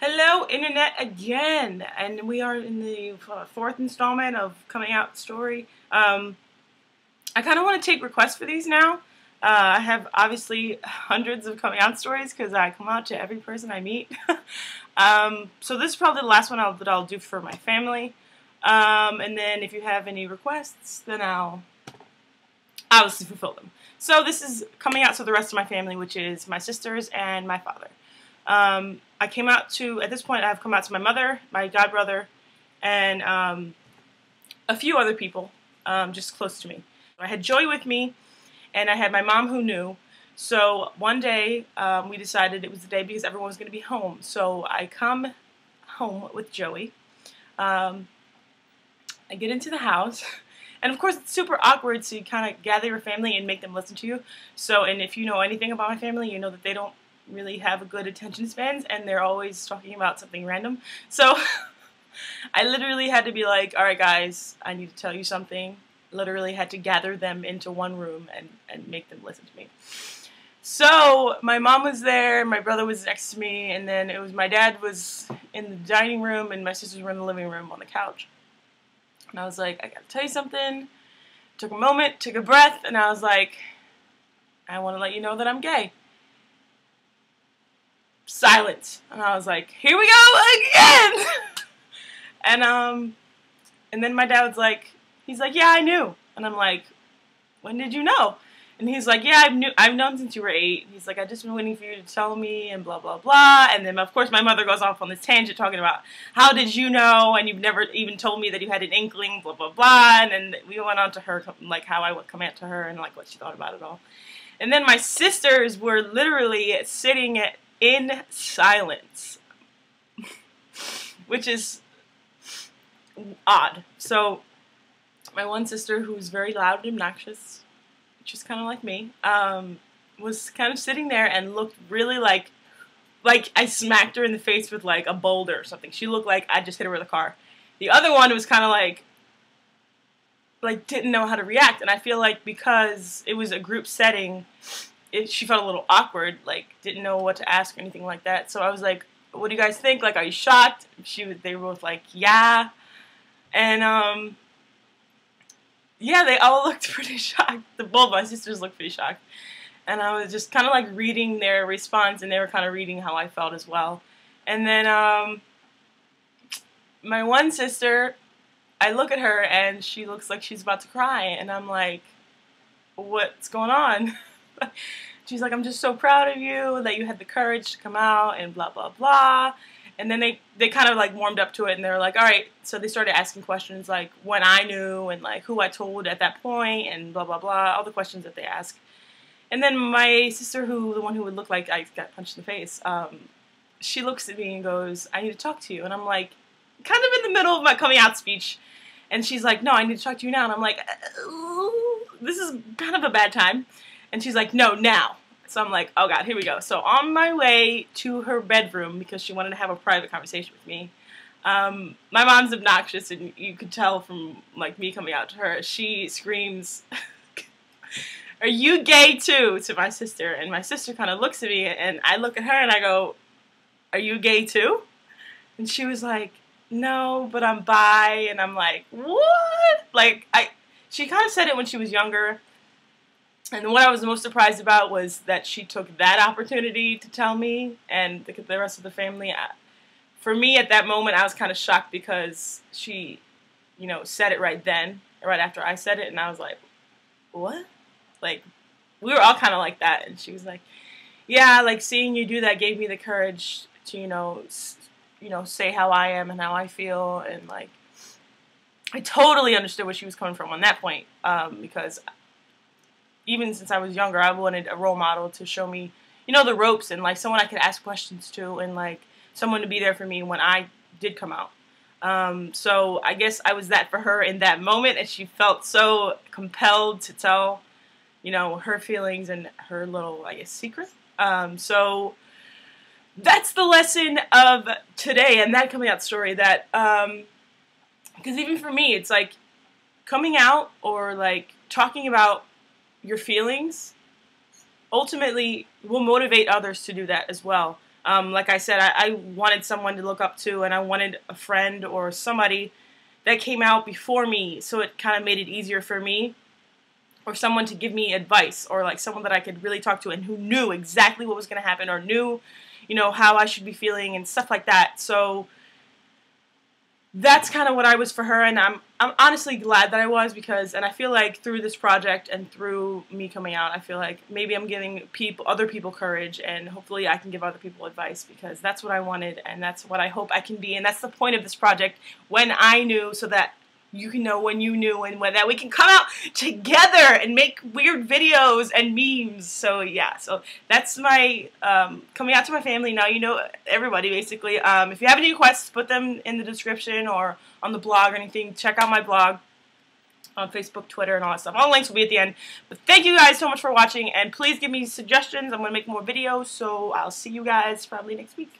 Hello, Internet, again, and we are in the fourth installment of Coming Out Story. I kind of want to take requests for these now. I have obviously hundreds of coming out stories because I come out to every person I meet. So this is probably the last one that I'll do for my family. And then if you have any requests, then I'll obviously fulfill them. So this is coming out to the rest of my family, which is my sisters and my father. I came out to, at this point, I've come out to my mother, my godbrother, and a few other people just close to me. I had Joey with me, and I had my mom who knew. So one day, we decided it was the day because everyone was going to be home. So I come home with Joey. I get into the house. And of course, it's super awkward to kind of gather your family and make them listen to you. So, and if you know anything about my family, you know that they don't really have a good attention spans, and they're always talking about something random. So I literally had to be like, all right guys, I need to tell you something. Literally had to gather them into one room and make them listen to me. So my mom was there, my brother was next to me, and then it was my dad was in the dining room and my sisters were in the living room on the couch. And I was like, I gotta tell you something. Took a moment, took a breath, and I was like, I want to let you know that I'm gay. Silence. And I was like, here we go again. And then my dad was like, he's like, yeah, I knew. And I'm like, when did you know? And he's like, yeah, I've known since you were 8. He's like, I just been waiting for you to tell me and blah, blah, blah. And then, of course, my mother goes off on this tangent talking about, how did you know? And you've never even told me that you had an inkling, blah, blah, blah. And then we went on to her, like, how I would come out to her and, like, what she thought about it all. And then my sisters were literally sitting in silence, which is odd. So my one sister, who's very loud and obnoxious, which is kind of like me, was kind of sitting there and looked really like I smacked her in the face with like a boulder or something. She looked like I just hit her with a car. The other one was kind of like didn't know how to react, and I feel like because it was a group setting, she felt a little awkward, like didn't know what to ask or anything like that. So I was like, what do you guys think? Like, are you shocked? They were both like, yeah. And yeah, they all looked pretty shocked. Both my sisters looked pretty shocked. And I was just kind of like reading their response, and they were kind of reading how I felt as well. And then my one sister, I look at her and she looks like she's about to cry, and I'm like, what's going on? She's like, I'm just so proud of you that you had the courage to come out and blah, blah, blah. And then they kind of like warmed up to it, and they were like, all right. So they started asking questions like when I knew and like who I told at that point and blah, blah, blah, all the questions that they ask. And then my sister, the one who would look like I got punched in the face, she looks at me and goes, I need to talk to you. And I'm like, kind of in the middle of my coming out speech. And she's like, no, I need to talk to you now. And I'm like, this is kind of a bad time. And she's like, no, now. So I'm like, oh God, here we go. So on my way to her bedroom, because she wanted to have a private conversation with me, my mom's obnoxious, and you could tell from like me coming out to her, she screams, are you gay too? To my sister. And my sister kind of looks at me, and I look at her and I go, are you gay too? And she was like, no, but I'm bi. And I'm like, what? Like, she kind of said it when she was younger. And what I was most surprised about was that she took that opportunity to tell me and the rest of the family. For me, at that moment, I was kind of shocked because she, you know, said it right then, right after I said it. And I was like, what? Like, we were all kind of like that. And she was like, yeah, like seeing you do that gave me the courage to, you know, say how I am and how I feel. And like, I totally understood where she was coming from on that point, because even since I was younger, I wanted a role model to show me, you know, the ropes, and like someone I could ask questions to, and like someone to be there for me when I did come out. So I guess I was that for her in that moment, and she felt so compelled to tell, you know, her feelings and her little, I guess, secret. So that's the lesson of today and that coming out story. That because even for me, it's like coming out or like talking about your feelings ultimately will motivate others to do that as well. Like I said, I wanted someone to look up to, and I wanted a friend or somebody that came out before me, so it kind of made it easier for me, or someone to give me advice, or like someone that I could really talk to and who knew exactly what was going to happen, or knew, you know, how I should be feeling and stuff like that. So that's kind of what I was for her, and I'm honestly glad that I was, because, and I feel like through this project and through me coming out, I feel like maybe I'm giving other people courage, and hopefully I can give other people advice, because that's what I wanted, and that's what I hope I can be, and that's the point of this project, when I knew, so that you can know when you knew, and when that we can come out together and make weird videos and memes. So yeah, so that's my coming out to my family. Now you know everybody basically. If you have any requests, put them in the description or on the blog or anything. Check out my blog on Facebook, Twitter, and all that stuff. All the links will be at the end. But thank you guys so much for watching, and please give me suggestions. I'm going to make more videos, so I'll see you guys probably next week.